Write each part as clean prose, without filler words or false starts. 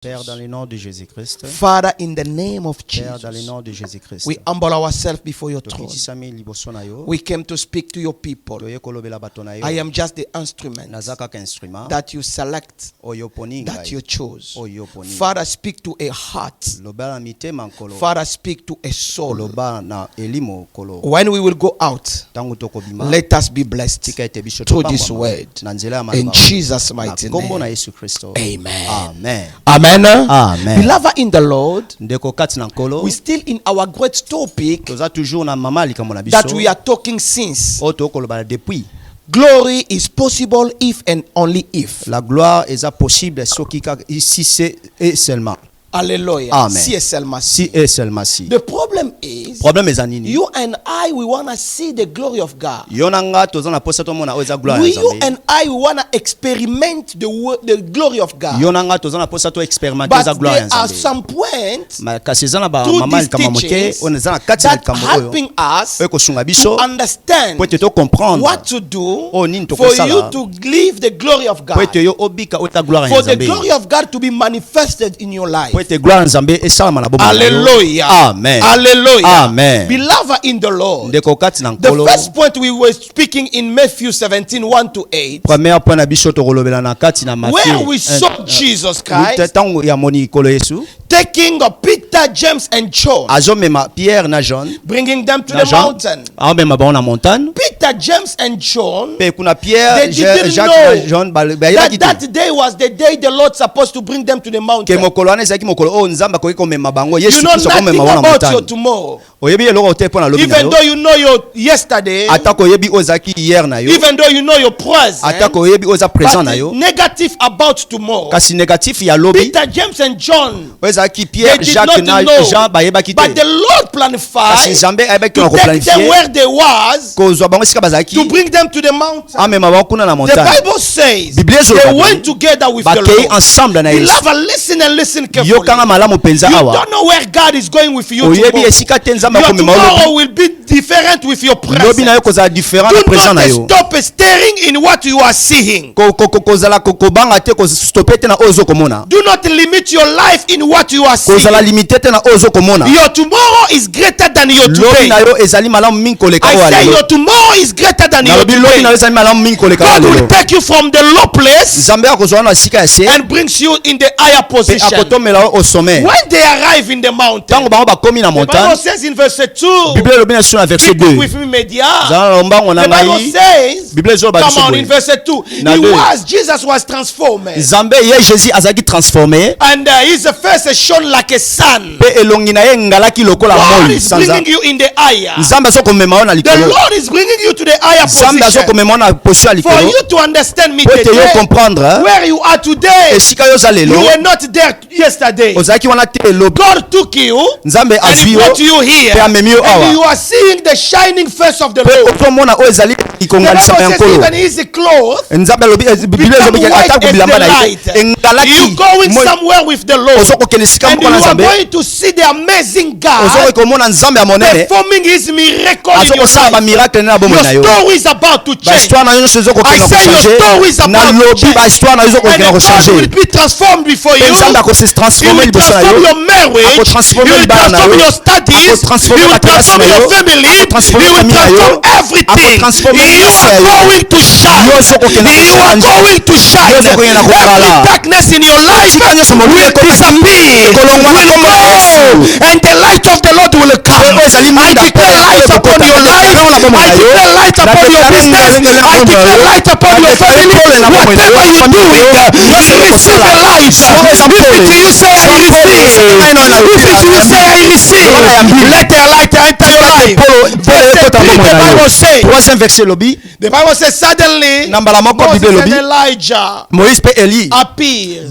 Père, dans le nom de Jésus-Christ. Father, in the name of Père, dans le Jesus, nom de Jésus-Christ. we humble ourselves before your throne. We came to speak to your people. I am just the instrument that you select, that you chose. Father, speak to a heart. Father, speak to a soul. When we will go out, let us be blessed through this word. In Jesus' mighty name. Amen. Amen. Amen. Amen. Beloved in the Lord, we still in our great topic that we are talking since. Glory is possible if and only if. La gloire est possible si c'est et seulement. Hallelujah. Amen. Si et seulement si. Si et seulement si. The problem is, you and I, we want to see the glory of God. We and I, we want to experiment the glory of God. But there are some points through these teachings that helping us to understand what to do for you to live the glory of God. For the glory of God to be manifested in your life. Hallelujah. Amen. Hallelujah. Amen. Beloved in the Lord, the first point we were speaking in Matthew 17, 1-8, where we saw Jesus Christ taking Peter, James, and John, bringing them to the mountain. Peter, James, and John, they didn't know that day was the day the Lord supposed to bring them to the mountain. You know nothing about your tomorrow. Even though you know your yesterday, even though you know your present, but negative about tomorrow. Peter, James, and John, they did not know, but the Lord planified to take them where they was, to bring them to the mountain. The Bible says they went together with the Lord. Beloved, listen and listen carefully. You don't know where God is going with you tomorrow. Your tomorrow will be different with your present. Do not stop staring in what you are seeing. Do not limit your life in what you are seeing. Your tomorrow is greater than your today. I say your tomorrow is greater than your today. God will take you from the low place and brings you in the higher position. When they arrive in the mountain, the Bible says in verse 2, with me media, the Bible says, come on, in verse 2, Jesus was transformed, and his face shone like a sun. God is bringing you in the higher. The Lord is bringing you to the higher position. For you to understand me today, where you are today, you were not there yesterday. God took you and he brought you here, and you are seeing the shining face of the Lord. The Bible says even his clothes become white as the light. You going somewhere with the Lord, and you are going to see the amazing God performing his miracle in your life. Your story is about to change. I say your story is about to change, and God will be transformed before you. He will transform your marriage, he will transform your studies, he will transform your family, he will transform everything. You are going to shine. You are going to shine. Every darkness in your life will disappear, will go, and the light of the Lord will come. I declare light upon your life, I declare light upon your business, I declare light upon your family. Whatever you do, receive the light. If you say I receive, if you say I receive, let the light enter your life. The Bible says suddenly Moses and Elijah appeared.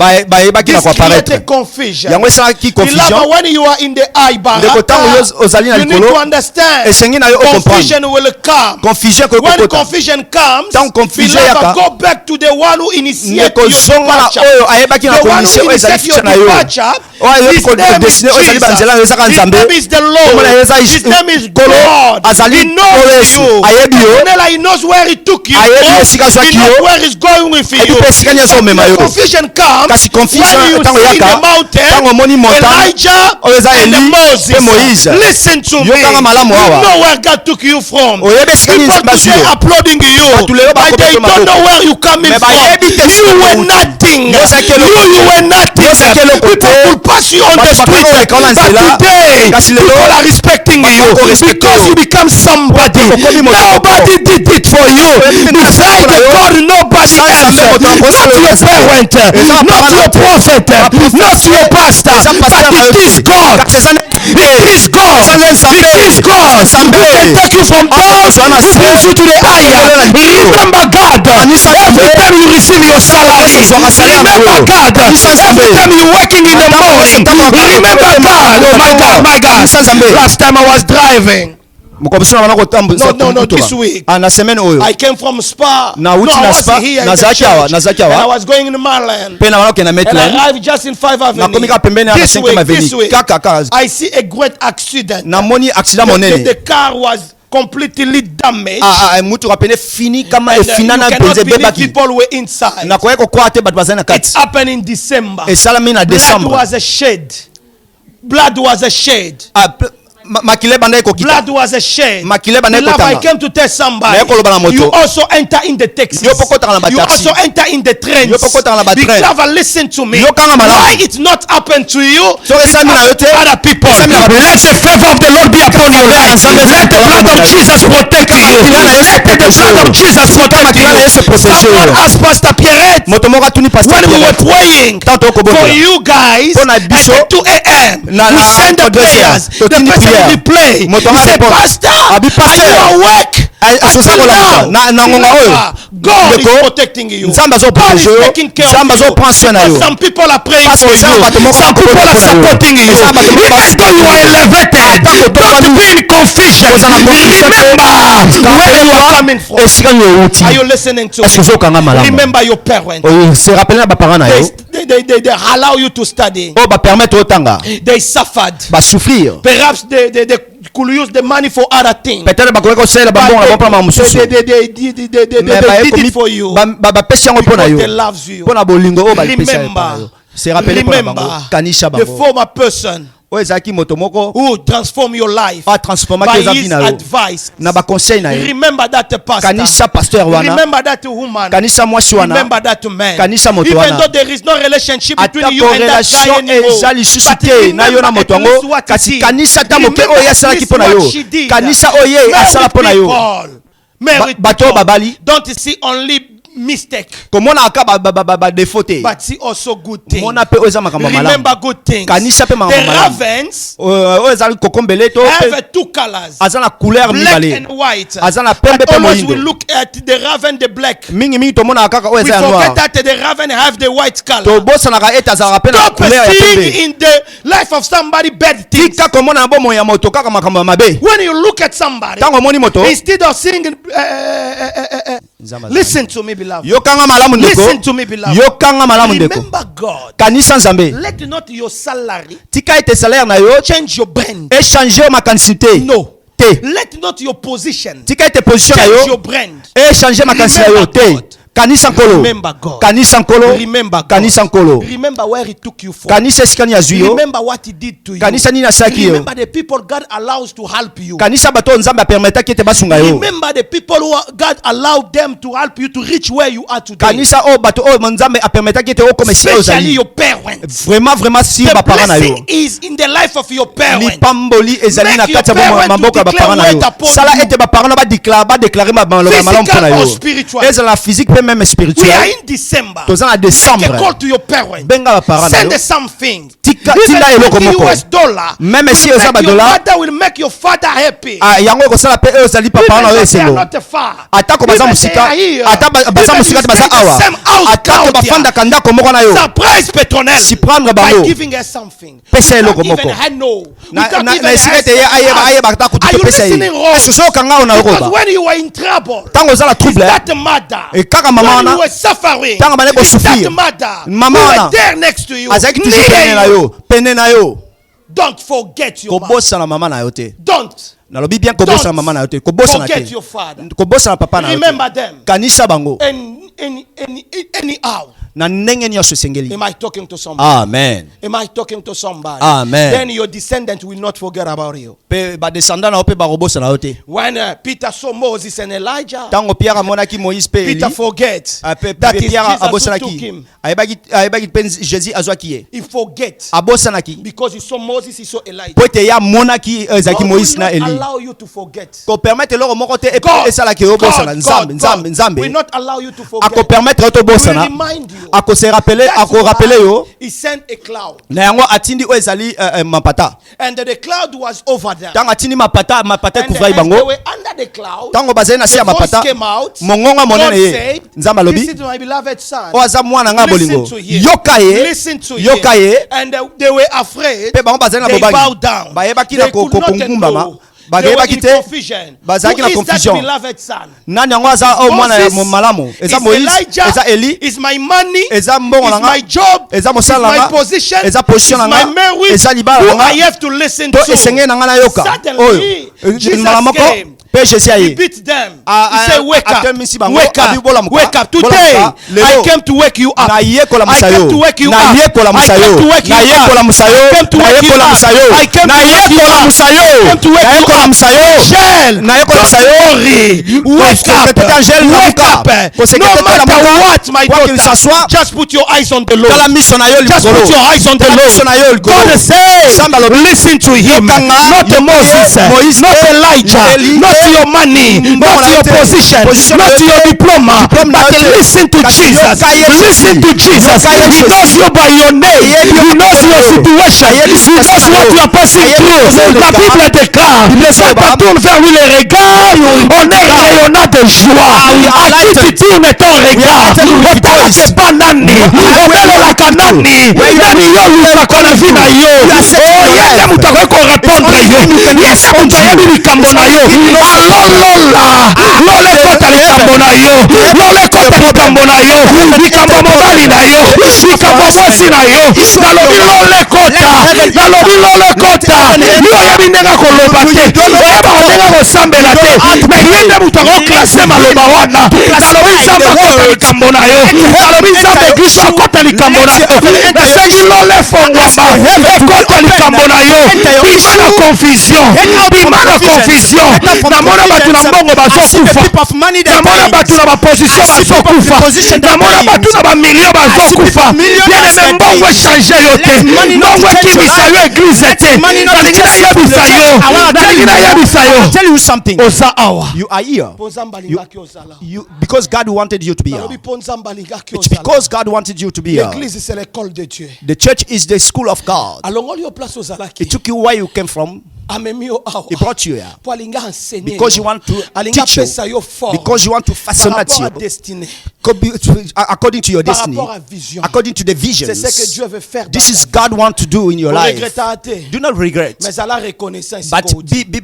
This created confusion. Beloved, when you are in the high bar, you need to understand confusion will come. When confusion comes, beloved, go back to the one who initiated your departure. The one who initiated your departure, his name is Jesus. His name is the Lord. His name is God. He knows you. He knows where he took you. He knows where he's going with you. When confusion comes, when you see the mountain, Elijah and Moses, listen to me. You know where God took you from. People today applauding you, but they don't know where you coming from. You were nothing. You were nothing. People will pass you on the street, but today people are respecting you because you become somebody. Nobody did it for you. Beside God, nobody else. Not your parent, not your prophet, not your pastor, but it is God. It is God. It is God who can take you from down, brings you to the higher. Remember God. Every time you receive your salary, remember God. Every time you're working in the morning, remember God. Oh my God, my God. Last time I was driving. No, this week. I came from Spa. I was here in the church. And I was going to Maryland. And I arrived just in 5 Avenue. This week, I see a great accident. The car was completely damaged. And you cannot believe people were inside. It happened in December. Blood was a shade. Blood was a shade. Blood was a shame. Beloved, I came to tell somebody, you also enter in the taxis. You also enter in the trains. Beloved, listen to me. Why it not happened to you? Other people. Let the favor of the Lord be upon your life. Let the blood of Jesus protect you. Let the blood of Jesus protect you. Someone asked Pastor Pierrette when we were praying for you guys at 2 a.m. We send the prayers. The person replay. He said, Pastor, are you awake? God is protecting you. God is taking care of you. Some people are praying for you. Some people are supporting you. Even though you are elevated, don't be in confusion. Remember where you are coming from. Are you listening to me? Remember your parents. They allow you to study. They suffered. Perhaps they could use the money for other things. They did it for you because they love you. Remember the former person who transform your life by his advice. Remember that pastor. Remember that woman. Remember that man. Even though there is no relationship between you and that guy anymore, but remember what he did. Married people don't see only mistake, but see also good things. Remember good things. The ravens have 2 colors, black and white. But always we look at the raven, the black. We forget that the raven have the white color. Stop seeing in the life of somebody bad things. When you look at somebody, instead of seeing listen to me, beloved. Listen to me, beloved. Remember God. Let not your salary change your brand. No. Let not your position change your brand. Remember God. Remember God. Remember where he took you from. Remember what he did to you. Remember the people God allows to help you. Remember the people who God allowed them to help you to reach where you are today. Especially your parents. The blessing is in the life of your parents. Make your parents to declare word upon you. Physical or spiritual. même We are spirituel. in December. Toza na Make a décembre. call to your parents. Benga ba parents. Send something. Tika Even tina eloko moko. $50 Même si will eza ba make your dollar. mother will make your father happy. Ah yango ko sala pe eux sali papa na Even if they are eselo. not far. Atako baza Even musika. they are here. Baza Even musika you baza stay in the awa. same house Atako crowd bafanda here. kanda ko moko na yo. Surprise Petronel. Si prendre By bango. giving her something. Pesa eloko Without moko. even her know. Na Without na even na her esirete ye aye bakata Are you pesa listening ye. wrong? Esoso kanga ona Because roba. when you were in trouble, Tango zala it's trouble. that mother. E kaka mama When you wana. were suffering, Tango bane ko it's that souffrir. mother. Mama Who wana. were there next to you. Azaki toujours Near pene na you. yo. Pene na yo. Don't forget your mother. Kobosa na mama na yo te. Don't Nalobi bien kobosa na mama na yo te. Kobosa na te. forget your father. Kobosa na papa na yo te. Remember them. Kanisha bango. Anyhow. Na ndenge nyonso esengeli. Am I talking to somebody? Amen. Am I talking to somebody? Amen. Then your descendants will not forget about you. Pe ba descendant na yo pe ba kobosa na yo te. When Peter saw Moses and Elijah, Tango Pierre amonaki Moïse pe Eli. Peter forgets Pe that is Pierre Jesus who took abosanaki. him. Ayebaki pe Jésus azwaki ye. He forgets Abosanaki. because he saw Moses, he saw Elijah. Po ete ya monaki ezaki God Moïse will na not Eli. allow you to forget. Ko permettre loro moko te God, esalaki obosana nzambe will not allow you to forget. ako permettre to He will bosana remind you. ako se rappeler That's ako rappeler yo why he sent a cloud, na yango atindi o ezali mapata and the cloud was over them. tango atindi mapata And kuvai as they bango were under the cloud, tango bazali na se ya the voice mapata came out. mongonga God monene ye said, nzambe alobi "Listen to my beloved son. o aza mwana nga Listen bolingo to him. yoka ye Listen to yoka him." ye And they were afraid. pe bango bazali na They bowed bobangi down. bayebaki They na could not kongumbama know. They were bayebaki in te confusion. bazalaki Who na is that confusion beloved son? nani yango aza o mwana ya Moses malamu is eza Moïse Elijah, eza Eli is my money, eza mbongo is na my nga job, eza is mosala my na nga position, eza position is na nga my marriage, eza libala who na I nga have to listen to to. esenge na nga nayoka Suddenly, oyo Jesus mbala moko came. pe Jésus He aye beat them. Ah, He said, wake up, atemisi bango, wake abi up, bolamuka, wake up. Today, bolamuka, lelo. I came to wake you up. na yekola I came musayo to wake you na up. yekola I musayo came to wake you na up. yekola musayo I came to na wake you yekola up. musayo I came na to wake you yekola up. musayo I came to na wake you yekola up. musayo Angel, na yekola don't musayo worry. Wake up. Wake up. No matter what, my Quoi qu'il daughter, s'assoit, just put your eyes on the Lord. tala miso na yo Just likolo put your eyes on the tala miso na yo Lord. likolo God says, Samba alobi, listen to him. Yokanga, Not the Moses, Moïse, not Elijah, Eli, not your money, not your position, not your diploma, but listen to Jesus. Listen to Jesus. He knows you by your name. He knows your situation. He knows what you are passing through. La Bible déclare, quand on tourne vers lui les regards, on est rayonnant de joie. À qui tu tournes ton regard? Otalake pa nani? Otalelaka nani? Nani yo lukaka na vi na yo? Yende mutu akoki korepondre yo. Yende mutu ayebi likambo na yo. Alolola lolekota likambo na yo, lolekota likambo na yo, likambo mobali na yo, likambo mwasi na yo. Nalobi lolekota, nalobi lolekota. Yo oyebi ndenge koloba te, oyeba ndenge kosambela te, me yende mutu akoklase maloba wana. Nalobi nzambe akota likambo na yo, nalobi nzambe kristo akota likambo na yo. Nasengi lole fongwama ekota likambo na yo. Bima na confusion, bima na confusion. Namona bato na mbongo bazokufa, namona bato na baposition bazokufa, namona bato na bamilio bazokufa. Bien-aimé, mbongo echange yo te, mbongo ekimisa yo eglize te. Nalingi nayebisa yo, nalingi nayebisa yo, tell you something oza awa you are here mpo nzambe alingaki ozala. because God wanted you to be here. Nalobi mpo nzambe alingaki It's ozala. because God wanted you to be here. L'église c'est l'école de Dieu. The church is the school of God. Alongoli yo place It ozalaki, took you where you came from. amemi yo awa He brought you here po alinga enseigner because you want to alinga teach you, pesa yo fort because you want to par fascinate rapport à you destinée, according to your par destiny, rapport à vision. according to the C'est ce que visions. Dieu veut faire. This is God want to do in your life. Regretta te, Do not regret, mais à la reconnaissance. but Kodi. be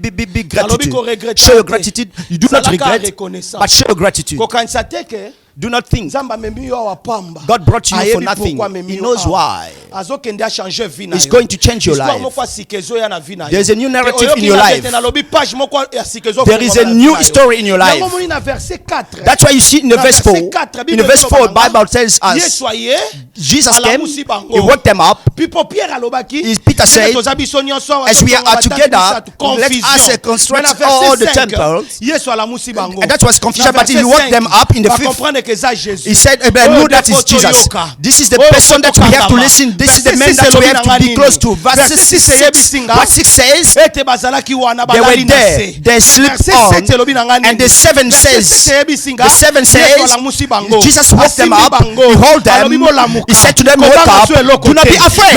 Nalobi ko gratitude. regretta Show your te. gratitude. You do not Zalaka regret, reconnaissance. but show your gratitude. Kokanisa te ke Do not think nzambe amemi yo awa pamba. God brought you for Ayebi nothing. pourquoi amemi He yo knows awa. why. Azokende a changer vie na It's yo. going to change your Histoire life. moko asika ezoya na vie na yo. There's a new narrative Oyoki in your na life. tete nalobi page moko asika ezo There is a fungwama na new vie na yo. story in your life. Yango moni na verset 4. That's why you see in the Na verse 4. verset 4, In the verse 4, Bible tells us Yesu aye Jesus came, alamusi bango. he woke them up. Pipo Pierre alobaki. Peter said, toza biso nyonso as we are together, let us construct all the temples. Yesu alamusi bango. And that was confusion, but he woke them up in the fifth. comprendre que ça Jésus. He said, I know that is Jesus. This is the person that we have to listen This is the man that we have to be close to. Verse 6. What 6 says? They were there. They slept on. And the 7 says, Jesus woke them up. He held them. He said to them, wake up. Do not be afraid.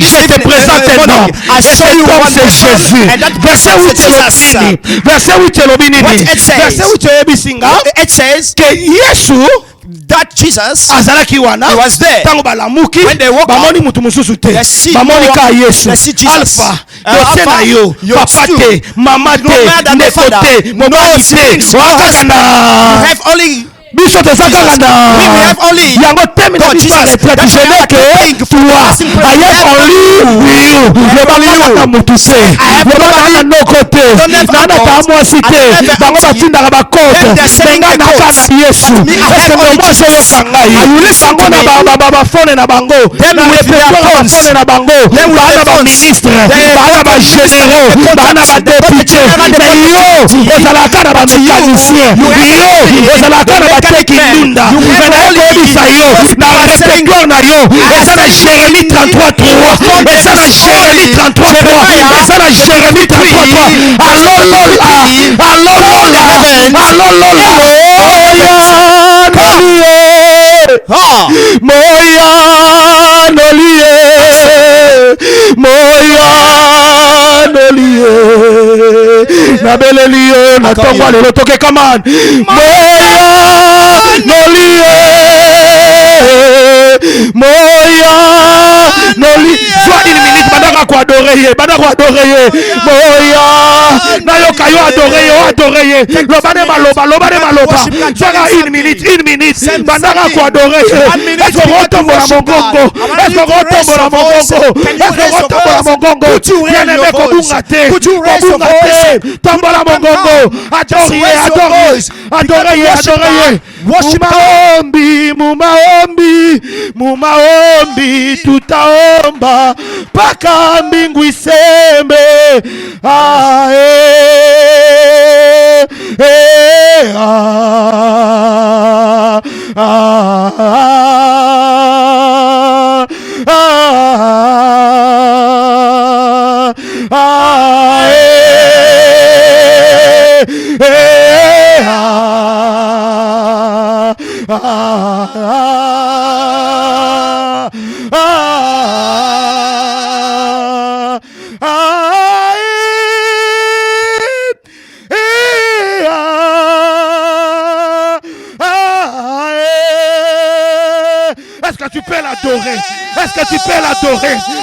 Je te présente un homme. Cet homme c'est Jésus. Verset 8 It says que Yesu that Jesus, azalaki wana he was there. Tango balamuki When they woke bamoni up, mutu mususu te. see Bamoni no ka one. Yesu. They see Jesus. Alpha. Alpha, Yotena yo. your Papa stew. te. Mama No matter te. the Neko father. te. No Mobali siblings. te. No husband. Wakakana. You have only biso tezakaka na we have only yango temi na God, biso ya Jesus. traditionnel ke toi I have only you lobaka mutu se lobaka na noko te nanaka mwasi te bango batindaka bakote menga naka na Yesu eske nomwasi oyoka ngai bango na bafone na bango na répertoire bafone na bango bana baministre bana bagénéraux bana badepute mais yo ozalaka na bamécanicien yo ozalaka na bateki ndunda nakoyebisa yo na répertoire na yo eza na Jérémie 33:3 eza na Jérémie 33:3 eza na Jérémie 33:3 nabelelio na tongo lelo toke kaman soit une minute bandaka ko adorer ye moya na yoka yo adorer ye lobane maloba soit une minute bandaka ko adorer ye est-ce que rotombola mongongo bien aimé kobunga te tambola mongongo adorer ye mumaombi tutaomba paka mbingu isembe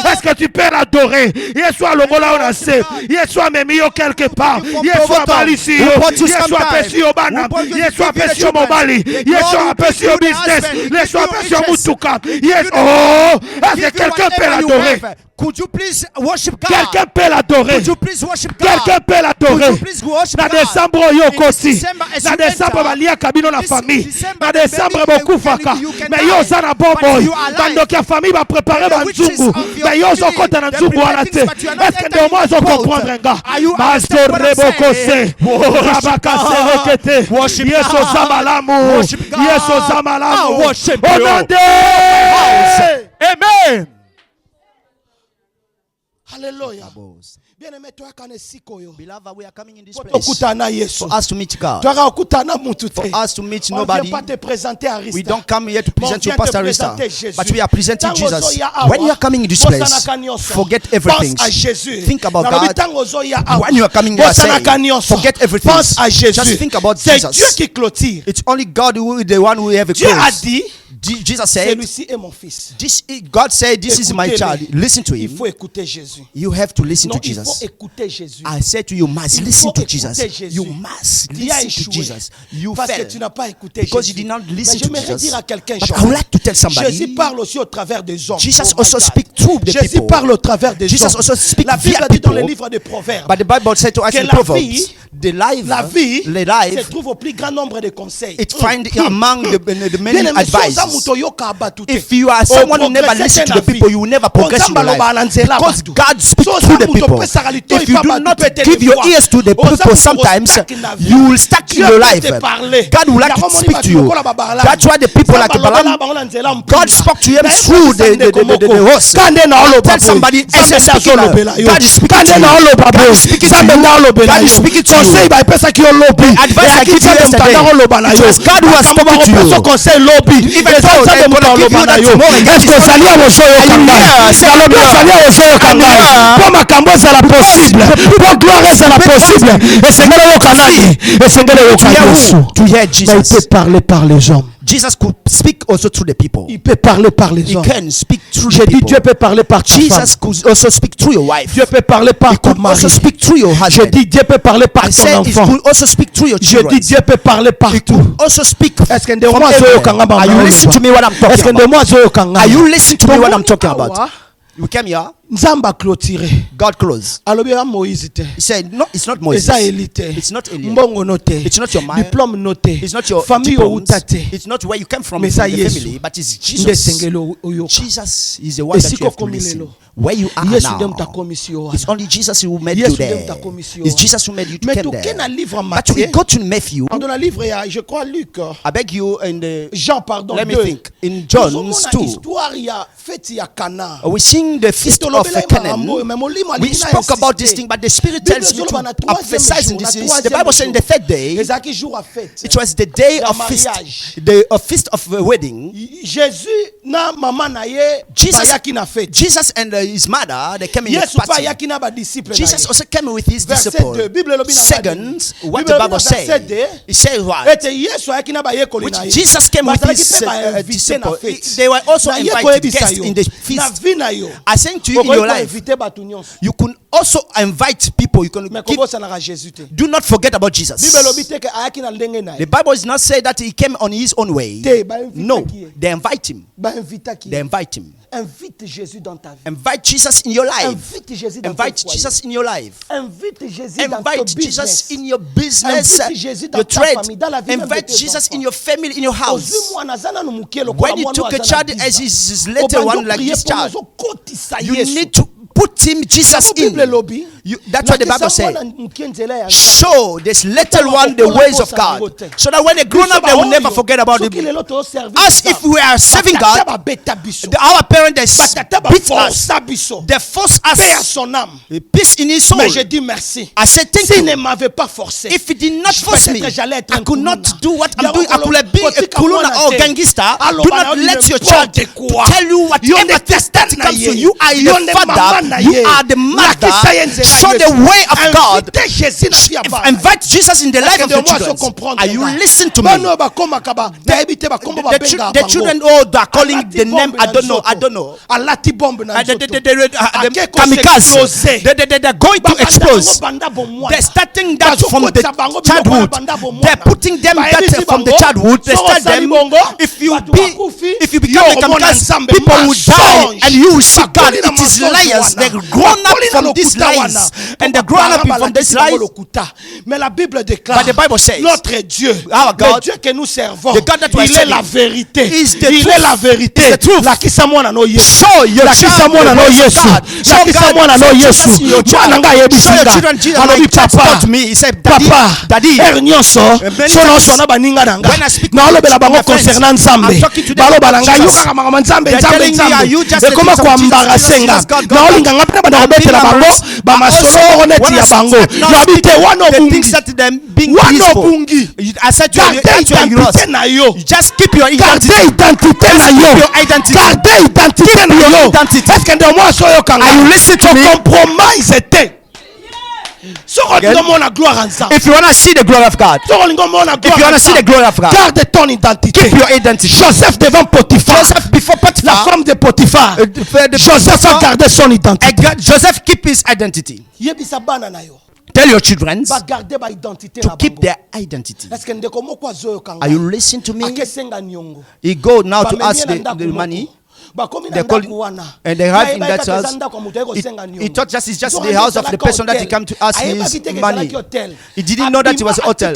Est-ce que tu peux l'adorer? Yeshua longola on a se. Yeshua memio quelque part. Yeshua balisi. Yeshua pesio bana. Yeshua pesio mobali. Yeshua pesio business. Yeshua pesio mutuka. Yes. Oh, est-ce que quelqu'un peut l'adorer? Could you please worship God? Quelqu'un peut l'adorer. Could you please worship God? Quelqu'un peut l'adorer. Could you please worship Na God? décembre yokosi. As Na you décembre enter, balia kabino na famille. Na December, décembre maybe bokufaka. you can Mais die, yo za na but boboy. you are alive. Bando kia famille ba préparer The witches banzungu. of your Mais yo zo family, kota na they nzungu prepare wana things, te. but you are not Est-ce que entering de moi zo the boat. comprendre nga? Are you Master understand what I'm saying? rebokose. Rabaka serekete. Worship Yeso God. zamalamu. Worship God. Yeso zamalamu. I worship Au you. nom de Amen. Hallelujah. Bien-aimé, toi kana sikoyo. Beloved, we are coming in this place Okutana Yesu. for us to meet God. Toi okutana mutu te. For us to meet On nobody. vient pas te présenter Arista. We don't come here to present you vient Pastor te Arista, présenter Jésus. but we are presenting Tango Jesus. zoya awa, When you are coming in this place, bosanaka nyonso. forget everything. Pense à Jésus. Think about Nalobi God. tango zoya awa, When you are coming here, say, bosanaka nyonso. forget everything. Pense à Jésus. Just think about C'est Jesus. Dieu qui clôture. It's only God who is the one who have a Dieu a close. dit, Jesus said, celui-ci est mon fils. God said, this is my child. Listen to him. Il faut écouter Jésus. You have to listen to Il Jesus. faut écouter Jésus. I said to you, must listen to Jesus. You must Tu as listen to échoué Jesus. You parce que fell tu n'as pas écouté because you Jésus. did not Mais listen to j'aimerais Jesus. dire à quelqu'un But I would like to tell somebody, Jésus parle aussi au travers des hommes. Jesus Oh my also God. speak through the Jésus people. parle au travers des Jesus hommes. also speak La Bible via dit dans les people. livres des Proverbes But the Bible said to us que in la Proverbs, vie, the se life, trouve au plus grand nombre de conseils. it find among the many Bien-aimé, advices. If you are someone who never listens to the people, you will never progress in your life. Because God speaks through the people. If you do not give your ears to the people, sometimes you will stuck in your life. God will like to speak to you. That's why the people like Balaam, God spoke to him through the horse. Tell somebody, God is speaking to you. God is speaking to you. God is speaking to you. God is speaking to you. The advice I gave you yesterday, it was God who has spoken to you. Even though they're going to give you that tomorrow, Est-ce que sali azoyoka salobi sali azoyoka po makambo ezala possible po gloire ezala possible esengeli yoka nani esengeli yoka Yesu. Mais il peut parler par les hommes. Jesus could speak also through the people. Il peut parler par les He hommes. can speak through J'ai the dit people. Dieu peut parler par ta femme. Jesus could also speak through your wife. Dieu peut parler par He ton could mari. also speak through your J'ai husband. dit Dieu peut parler par I ton said he enfant. could also speak through your J'ai children. dit Dieu peut parler He partout. could also speak Est-ce que from ndemo azoyoka nga everywhere. Are you listening to me what I'm Est-ce talking que about? ndemo azoyoka nga? Are you listening to me what I'm talking Awa, about? We came here. Nzamba clôturé. God closed. Alobi ya Moïse te. He said, no, it's not Moses. Eza Eli te. It's not Eli. Mbongo no te. It's not your mind. Diplôme no te. It's not your famille diplomas. outa te. It's not where you came from, Mais from ça, the Yesu. family, but it's Nde Jesus. sengelo oyoka. Jesus is the one that you have to listen. Where you are Yesu now, dem ta commission. it's only Jesus who made Yesu you there. dem ta commission. It's Jesus who made you to Mais come tu there. qu'un livre But we Matthieu. go to Matthew. Dans le livre je crois Luc. I beg you in the Jean pardon. let me 2. think in John's 2. Histoire ya fête ya Cana. We sing the feast of Canaan. We spoke about this thing, but the Spirit tells me to emphasize in this. The Bible says in the third day, it was the day of feast, the feast of wedding. Jesus Jesus and his mother, they came in the party. Jesus also came with his disciples. Second, what the Bible says, he said what? Which Jesus came with his disciples. They were also invited guests in the feast. I saying to you in your life, you can also invite people. You can do not forget about Jesus. The Bible is not saying that he came on his own way. No, they invite him. They invite him. Invite Jesus dans ta vie. Invite Jesus in your life. Invite Jesus dans Invite ton Jesus in your life. Invite Jesus dans ton Invite Jesus business. in your business, Invite Jesus dans your ta trade. famille, dans la vie même de Invite tes Jesus enfants. in your family, in your house. When When you took a child as his little one like this child, you need to put him Jesus in. That's what the Bible says. Show this little one the ways of God, so that when they grown up, they will never forget about it. As if we are serving God, our parents beat us, they force us, peace in his soul. Mais je dis merci. I said thank S'il you. ne m'avait pas forcé, If he did not force me, j'allais être I could not Nkuluna. do what I'm Yaro doing. I could have been a Kotika Kuluna or Mwanate. gangster. Alo Do bana not odi let your n'importe child quoi. tell you whatever Yonde test that tata comes na to ye. you. Are Yonde the mama father. na You ye. are the mother. Lakisa yenze na Show the Yesu. way of God. Invite Jésus na vie ya bana. Invite Jesus in the life of the children. Are you listening to me? Bano bakomaka ba, nayebi te bakombo babenga The bango. children, oh, they are calling Alati the name. bombe I na don't know. I nzoto. don't know. Alati bombe na The nzoto. Ake kamikaze. explose. They're going to Babanda explose. bango banda bomwana. They're starting that from the Bazokotisa bango biloko childhood. na banda bomwana. They're putting them Bayebisi that from the bango. childhood. They So start osali them. bongo. If you Batu be, bakufi. if you become a Yo, mona kamikaze, nsambe. people will die, Mensonge. and you will see God. Bakoli na It is mensonge liars. wana. They're grown up Bakoli na from these lokuta lies, wana. and they're grown up Bakoli from these na lies. lokuta. Mais la Bible déclare, But the Bible says, notre Dieu, our le God, Dieu que nous servons, the God that we are il est serving, la vérité. is the Il truth. est la vérité. Is the truth. Lakisa mwana no Yesu. Show your Lakisa child mwana the no ways of Yesu. God. Show Lakisa God, mwana no show Yesu. Jesus in your child. Mwana nga Show your yebisinga. children Jesus. Alobi My child papa. taught me. He said, Daddy, Papa, Daddy. er nyonso Many so times, nyonso na baninga nanga when I speak naolobela bango to my friends, concernant nzambe I'm talking to them baloba about nanga Jesus. yokaka makambo nzambe They're nzambe telling me, are you nzambe just the ekoma things of Jesus, kwambarasenga Jesus, God, God, naolinganga mpe banda kobetela bango bamasolo oko neti ya bango nabi te wana obungi wana obungi I said to you, garde identité na yo just keep your garde identity. identité na yo Your identity. garde identité na yo identity. est-ce que ndio mwa so yokanga Are you listening to me? compromise te If you want to see the glory of God, if you want to see the glory of God, garde ton identité. keep your identity. Joseph devant Potiphar, Joseph before la Potiphar, femme de Potiphar, Joseph a gardé son identité. Joseph keep his identity. Tell your children to keep their identity. Are you listening to me? He go now to ask the money. They call, and they have in that house. He thought it's just the house of the person that he came to ask his money. He didn't know that it was a hotel.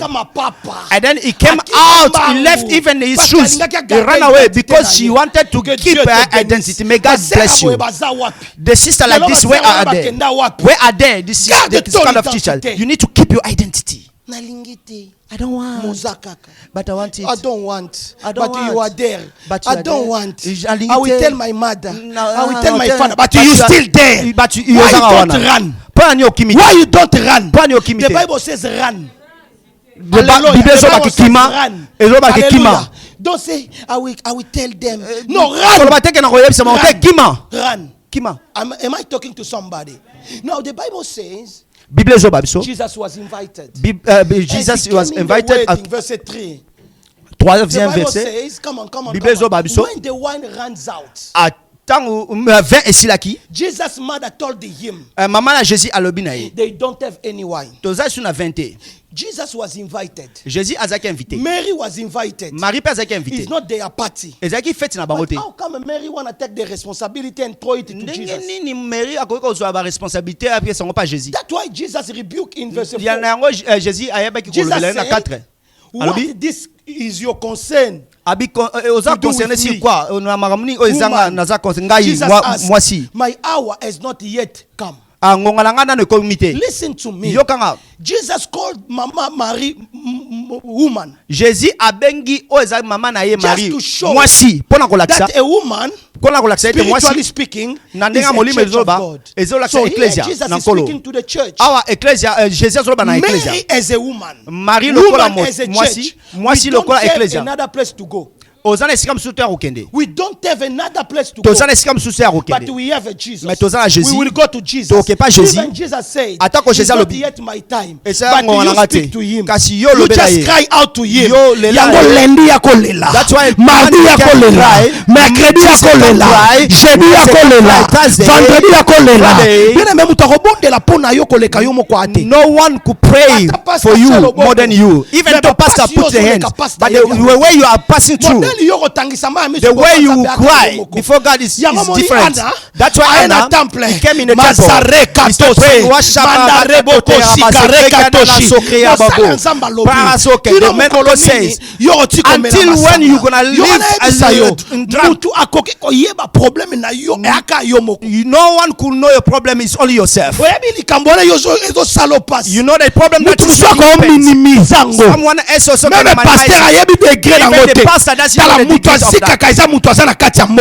And then he came out. He left even his shoes. He ran away because she wanted to keep her identity. May God bless you. The sister like this, where are they? Where are they? This kind of teacher. You need to keep your identity. I don't want. But I want it. I don't want. I don't but want. You are there. But I don't want. I will tell my mother. No, I will tell my father. But you still there. But you Why you don't run? Why you don't run? The Bible says run. Hallelujah. Don't say I will tell them. No, run. Run. Am I talking to somebody? Now the Bible says Jesus was invited. Jesus was invited at verse 3. Troisième verset. Come on. When the wine runs out, Jesus' mother told him, they don't have any wine. Jesus was invited. Mary was invited. It's not their party. But how come Mary want to take the responsibility and throw it to Jesus? That's why Jesus rebuked in verse 4. Jesus said, what this is your concern? Jesus asked, my hour has not yet come. Listen to me. Jesus called Mama Marie woman. Jésus abengi oza mama na ye Marie. Just to show that a woman, spiritually speaking, is a church of God. So here Jesus is speaking to the church. Mary as a woman, woman as a church. We don't have another place to go. We don't have another place to go. But we have a Jesus. We will go to Jesus. Even Jesus said, it's not yet my time. But you speak to him. You just cry out to him. That's why mardi yakolela, mercredi yakolela, jeudi yakolela, vendredi yakolela. Bien même utakobondela pona yo koleka yo moko ate. No one could pray for you more than you. Even the pastor put the hands. But the way you are passing through, the way you cry before God is different. That's why Anna came in the temple. The medical says, until when you gonna live as a drunk, no one could know your problem is only yourself. You know the problem that you someone else also can minimize. Even the pastor doesn't know the degrees of that.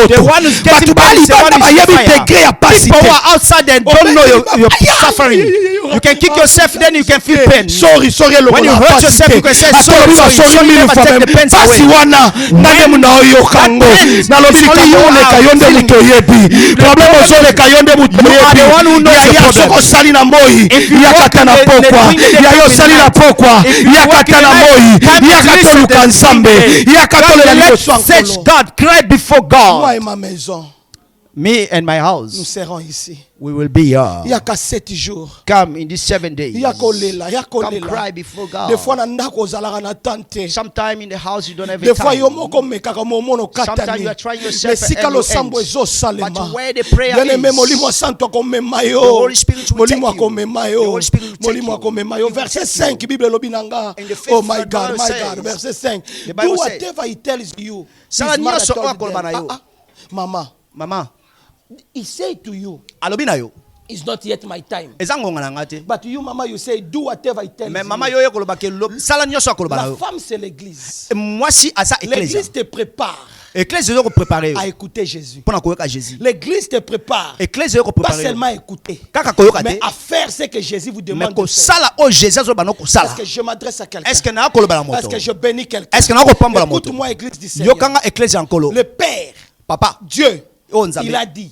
The one who's getting bad is the one who's fire. People who are outside and don't know your suffering. You can kick yourself, then you can feel pain. When you hurt yourself, you can say sorry. You never take the pains away. You are the one who knows your problem. If you walk in the search God, cry before God. Me and my house, we will be here. Come in these 7 days. Come cry before God. Sometime in the house you don't have a time. Sometimes you are trying yourself and but where the prayer is, the Holy Spirit will take you. The Holy Spirit will take you. Verset 5, oh my God, verset 5. Do whatever he tells you. Mama, he said to you, it's not yet my time. But you, Mama, you say, do whatever he tells you. La femme, c'est l'église. L'église te prépare à écouter Jésus. L'église te prépare pas seulement à écouter, mais à faire ce que Jésus vous demande de faire. Est-ce que je m'adresse à quelqu'un? Est-ce que je bénis quelqu'un? Écoute-moi, église du Seigneur. Le Père, Papa, Dieu, il a dit,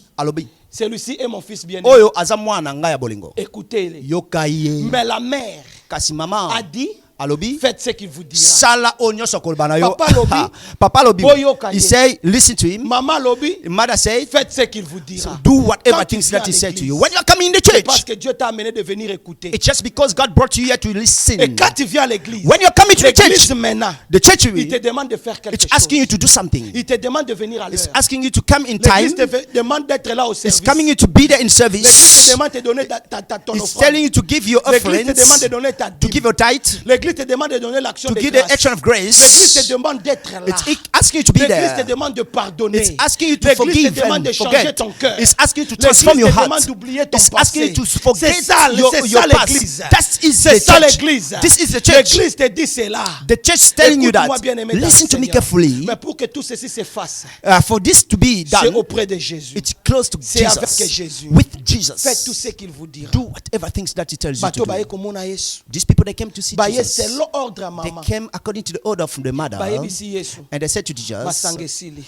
Celui-ci est mon fils bien-aimé. Oyo azamwana nga ya bolingo. Écoutez-le. Yokaye. Mais la mère Kasi mama a dit, alobi, faites ce qu'il vous dira. Sala onyo sokolbana yo. Papa lobi. Papa lobi. Boyoka He ye. say, listen to him. Maman lobi. Mother said, Faites ce qu'il vous dira. do whatever Quand tu things viens that à he said to you. l'église, When you are coming in the c'est parce church, que Dieu t'a amené de venir écouter. it's just because God brought you here to listen. Et quand tu viens à l'église, When you are coming to the l'église church, maintenant, the church il te demande de faire quelque it's chose. asking you to do something. Il te demande de venir à It's l'heure. asking you to come in time. L'église te demande d'être là au service. It's coming you to be there in L'église te service. demande de donner ton It's offrande. telling you to give your L'église te demande offerings, de donner ta to dîme. give your tithe, L'église te demande de donner l'action to de give the grâce. action of L'église grace. te demande d'être là. It's asking you to be L'église te there. demande de pardonner. It's asking you to L'église forgive te demande de and changer forget. ton cœur. It's asking you to L'église transform your te demande heart. d'oublier ton It's passé. asking you to forget C'est ça your past. l'église. That is C'est the ça church. l'église. This is the church. L'église te dit cela. The church is telling you that. Écoute-moi, bien-aimé dans le Listen to me Seigneur. carefully. Mais pour que tout ceci se fasse, For this to be c'est done, auprès de Jésus. it's close to C'est avec Jesus. Jésus. With Faites tout Jesus. ce qu'il vous dira. Do whatever things that he tells you Bato to baye do. komona Yesu. These people that came to see Baye Jesus, c'est l'ordre à they maman. came according to the order from the mother. Baye bisi Yesu. And they said to Jesus, Masanga esili.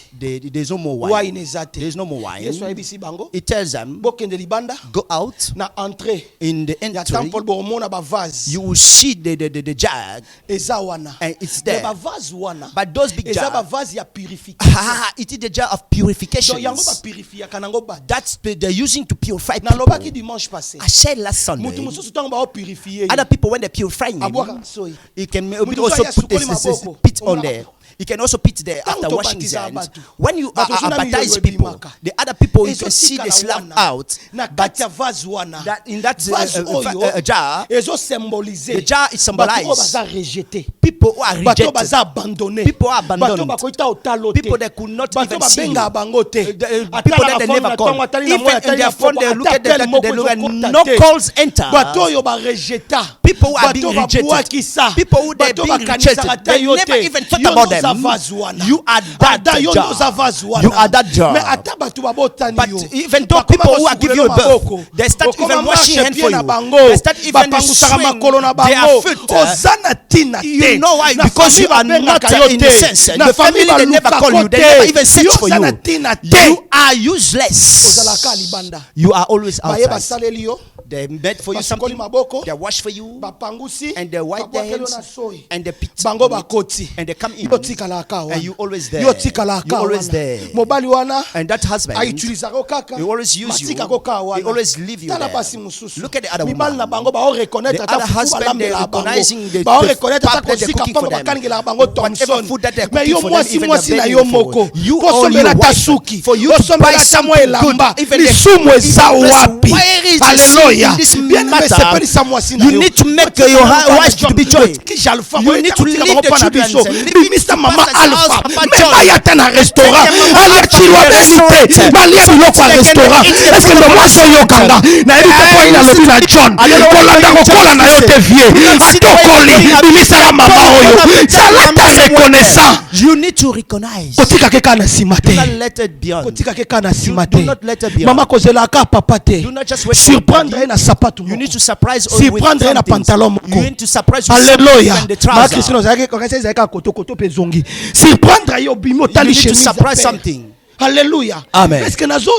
there's no more wine. Wine ezate. There's no more wine. Yesu ayebisi bango. He tells them, Bokende libanda. go out. Na entrée. In the Ya entry, temple bomona ba vase. you will see the jug, Eza wana. and it's Mais there. ba vase wana. But those big Eza ba jars, vase ya purification. it is the jar of purification. Donc yango ba purifia kanango ba. That's they're using to purify Na lobaki people. dimanche passé. I said last Sunday. Mutu mususu tango ba purifier. Other people, when they purify him, Abwaka soyi. he can Mutu also mususu put ayasukoli maboko. pit on there. He can also pit there Tango after to washing his baptiza hands. abatu. When you Batu suna baptize milio people, ebimaka. the other people, you Ezo can see tika the la slap wana. out. Na But kati ya vase wana. that in that Vase oyo. jar, Ezo symboliser. the jar is symbolized. Bato baza rejeté. people who are Bato rejected, baza abandonné. people are abandoned, Bato bakoita otalo te. people that could not Bato even see you. babenga bango te. People that they never call. Even in their phone, they look at that, they look at no calls enter. Bato oyo ba rejeta. People who are being Bato rejected. babuakisa. People who they Bato being bakanisaka rejected. te They yo never te. even thought Yo about noza them. vase wana. You are that Ada yo jar. noza vase wana. You are that jar. Mais ata bato babotani But yo. even though Bakoma people who are giving you basukula birth, they start Bakoma even washing marche hand pied for na you. bango. They start even Bapangusaka swing makolo na their bango. foot. Ozana tina te. You know why? Na Because you are famille not babengaka yo in te. the sense. Na The family, famille they never balukako call you. They te. never even search Yo for ozana you. tina te. You are useless. Ozalaka libanda. You are always Baye outside. basaleli yo. They made for you Basukoli something. maboko. They wash for you. Bapangusi. And they wipe their Babwakeli hands. na soyi. And they pit. Bango bakoti. And they come in. Yo tikalaka wana. And you always there. Yo tikalaka You always wana. there. Mobali wana. And that husband, Aitulisaka kaka. he always use you. Matika koka wana. He always leave you Tala there. basi mususu. Look at the other Mibali na woman. bango ba reconnaître The ata other fufu husband, they balambela bango. recognizing the Ba reconnaître ata pap that they're kosika cooking pamba for them. bakaningela bango Whatever Thomson. food that they're Mais cooking yo for them, mwasi even mwasi the na baby yo food. moko. You Kosombela or your ta wife, suki. for you to Kosombela buy ta something mwa elamba. good, even the Lisumu eza even wapi? where is the Alléluia. sin in this Bien aimé, matter? sepelisa mwasi na You yo. need to make your wife to be joy. Kisha alpha. You need to leave the children and leave Mr. Mama Pastor's house, Alpha. Papa Mais John. bayata na restaurant. Take your mama Alechirwa Alpha to the besite. restaurant. Balia biloko ya They can restaurant. eat the Est-ce que food le of mwasi oyo kanga? Na ebi te po ina lobi na John. Kolanda kokola na yo te vie. Atokoli. Bimisaka mama oyo. Zalata reconnaissant. You need to recognize. Kotika ke kana sima Do not te. let it be on. Kotika ke kana sima Do te. not let it be Mama on. kozelaka papa te. Do not just wait for Surprendre somebody. ye na sapato You moko. need to surprise all with Surprendre ye na something. pantalon moko. You need to surprise you Alléluia. and the Ma trouser. Christine ozalaki kokasi ezalaka koto koto pe zongi. Surprendre yo bimi You otali need to chemise. surprise à paix. something. Alléluia. Amen. Est-ce que nazo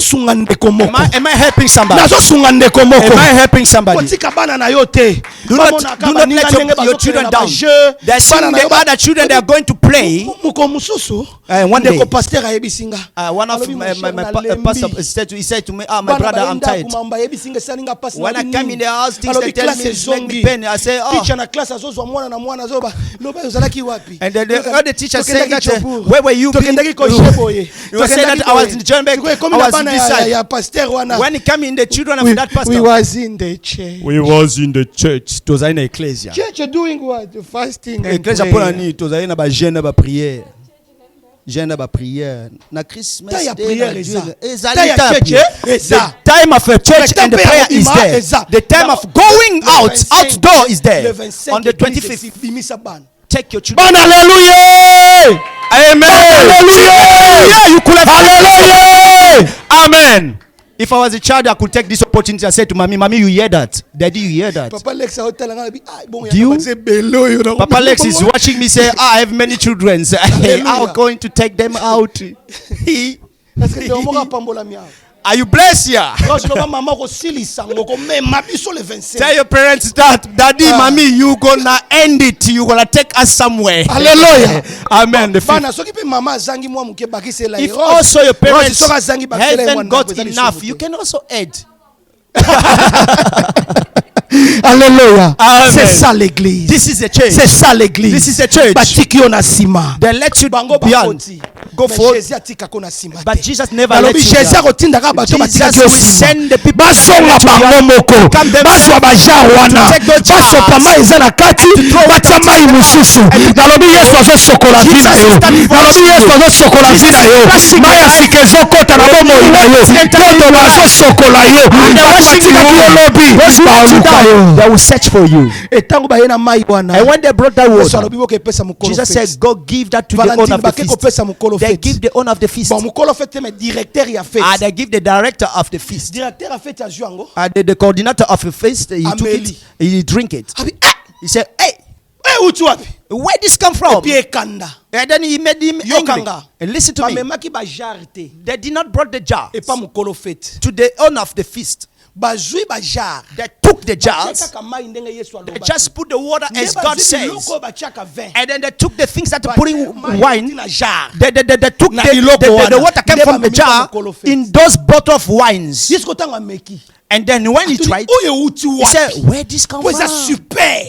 sunga ndeko moko? Am I helping somebody? Nazo sunga ndeko moko. Am I helping somebody? Kotika bana na yo te. Do not let your children down. They're seeing the other children they are going to play. Muko mususu. One day, Ndeko pasteur ayebisinga. one of my pastor said to me, my brother, I'm tired. When I come in the house, things they tell me make me pain. I say, Teacher na class azozwa mwana na mwana zoba. Loba uzalaki wapi? And then the other teacher said that, where were you? Tokendaki ko sheboye. You were saying that I was in Johannesburg. I was in this side. Ya pasteur wana. When he came in, the children of that pastor. We was in the church. We was in the church. It was in ecclesia. Church doing what? Fasting and Ecclesia prayer. pour la nuit. It was in a jeûne, ba prière. Jeûne, ba prière. Na Christmas Ta ya day, prière na eza. Dieu. Ta ya church eza. The time of a church and the prayer is there. The time of going out, outdoor is there. On the 25th. Take your children. Hallelujah. Amen. Hallelujah. You could have. Hallelujah. Amen. If I was a child, I could take this opportunity and say to mommy, mommy, you hear that? Daddy, you hear that? Papa Lex Do you? Papa Lex is watching me say, I have many children. I'm going to take them out. Are you blessed here? Tell your parents that, Daddy, Mommy, you gonna end it. You gonna take us somewhere. Hallelujah. Amen. If also your parents haven't got enough, you can also add. Alléluia. C'est ça l'église. This is a church. C'est ça l'église. This is a church. They let you beyond. Go forward. But Jesus never let you down. Jesus will send the people to they will search for you. And when they brought that water, Jesus said, go give that to the owner of the feast. They give the owner of the feast. They give the director of the feast. The coordinator of the feast, he took it, he drink it. He said, hey, where this come from? And then he made him angry. And listen to me. They did not brought the jar to the owner of the feast. They took the jars. They just put the water as God says. And then they took the things that are putting wine. They took the water came from the jar in those bottle of wines. And then when he tried, he said, where this come from?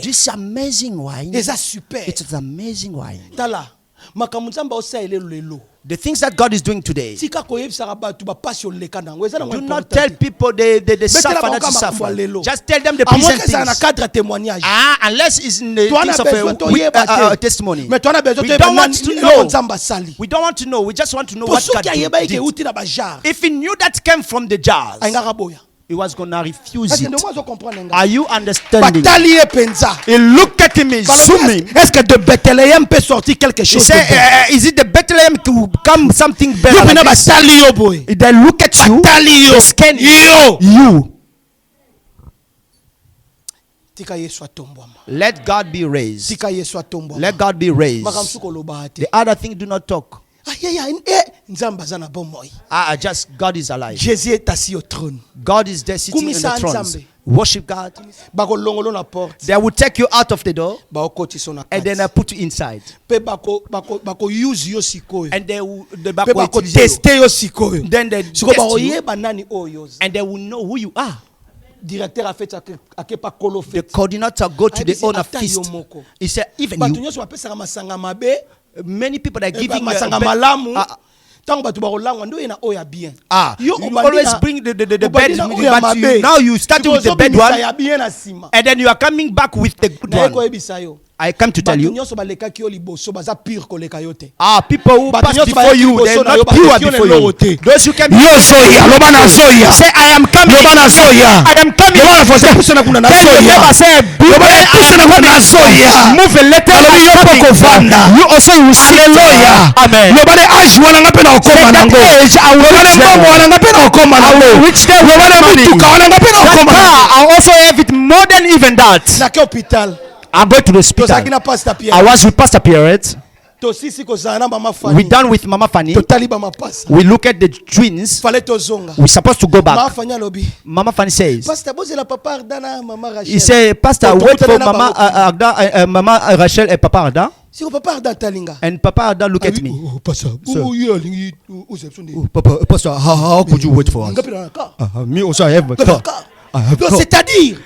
This amazing wine. It's amazing wine. The things that God is doing today. Do not tell people the suffer that you suffer. Just tell them the pleasant things. Unless it's in the things of a testimony. We don't want to know. We don't want to know. We just want to know what God did. If he knew that came from the jars, he was going to refuse it. Are you understanding? He looked at him, zooming. Est-ce que de Bethléem peut sortir quelque chose? Is it the Bethlehem to come something better? Like they look at you, they scan you. Let God be raised. Let God be raised. The other thing, do not talk. Just God is alive. God is there sitting on the throne. Worship God. They will take you out of the door and then I put you inside. And they will test you. Then they test you. And they will know who you are. The coordinator go to the owner feast. He said, even you. Many people are giving you always bring the bad, but now you started with the bad one, and then you are coming back with the good one. I come to tell you, people who pass before you, they are not pure before you. Those who came before you, say, I am coming. I am coming. Move a letter. You also will see. Amen. I also have it more than even that. I'm going to the hospital. I was with Pastor Pierrette. We done with Mama Fanny. We look at the twins. We're supposed to go back. Mama Fanny says, he said, Pastor, wait for Mama Agda, Mama Rachel and Papa Agda. And Papa Agda look at me. Pastor, how could you wait for us? Me also I have a car. C'est-à-dire,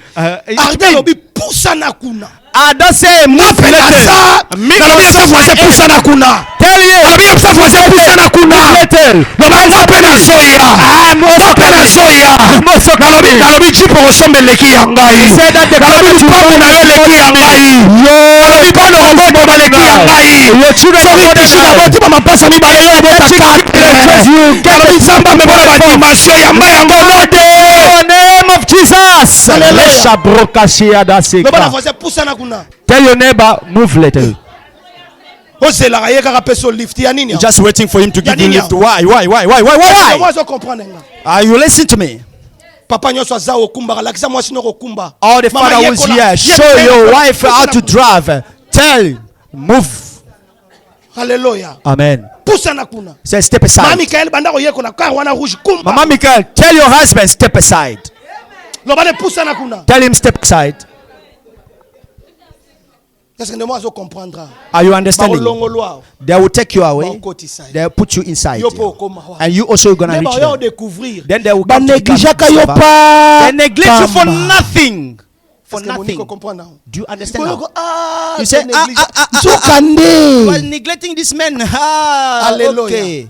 Ada say move letter. Tell you. Name of Jesus. Tell your neighbor, move later. You're just waiting for him to give you lift. Why? You listen to me. All the father who's here, show your wife how to drive. Tell, move. Alléluia. Amen. Say step aside. Mama Michael, tell your husband step aside. Tell him step aside. Are you understanding? They will take you away. They will put you inside. And you also going to reach them. Then they will come to they neglect you for nothing. For nothing. Do you understand now? You say, you are neglecting this man. Okay.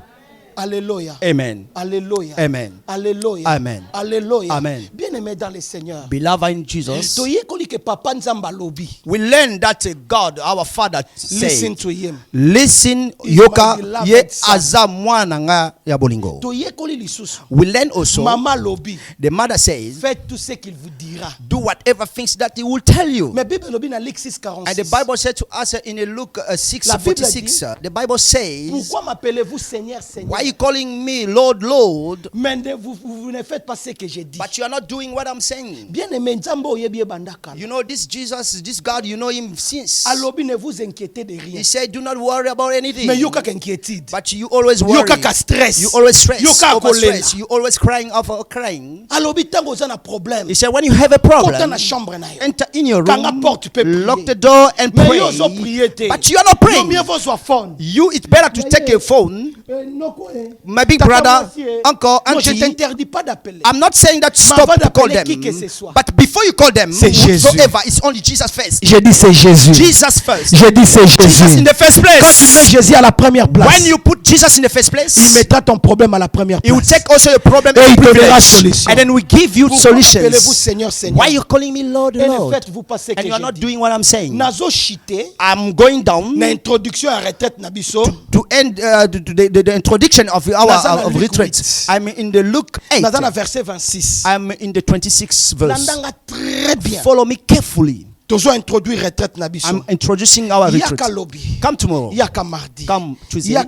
Alléluia. Amen. Alléluia. Amen. Alléluia. Amen. Alléluia. Amen. Bien-aimé dans le Seigneur. Beloved in Jesus. We learn that God, our Father, said, listen to him. Listen, yoka ye aza mwana nga ya bolingo. We learn also. Mama lobi. The mother says, faites tout ce qu'il vous dira. Do whatever things that he will tell you. Mais Bible lobi na Luc 6:46. And the Bible said to us in Luke 6:46. The Bible says, pourquoi m'appelez-vous Seigneur, Seigneur? Why are you calling me Lord, Lord? Mais vous ne faites pas ce que je dis. But you are not doing what I'm saying. Bien-aimé, Nzambo yebi bandaka. You know this Jesus, this God, you know him since. Alobi, ne vous inquiétez de rien. He said, do not worry about anything. Mais yoka inquiétude. But you always worry. Yoka stress. You always stress. Yoka stress. You always crying over crying. Alobi, tango zana problem. He said, when you have a problem, enter in your room, lock the door and pray. But you are not praying. You, it's better to take a phone. My big brother, uncle, auntie. I'm not saying that stop to call them. But before you call them, whatsoever, it's only Jesus first. J'ai dit c'est Jésus. Jesus first. J'ai dit c'est Jésus. Jesus in the first place. Quand tu mets Jésus à la première place, when you put Jesus in the first place, il mettra ton problème à la première place. He will take also your problem et il te donnera solution. And then we give you solutions. Seigneur, Seigneur? Why are you calling me Lord, Lord? And you are not doing what I'm saying. I'm going down to end the introduction of our retreat. I'm in the Luke 8. I'm in the 26th verse. Follow me carefully. I'm introducing our retreat. Come tomorrow. Come Tuesday.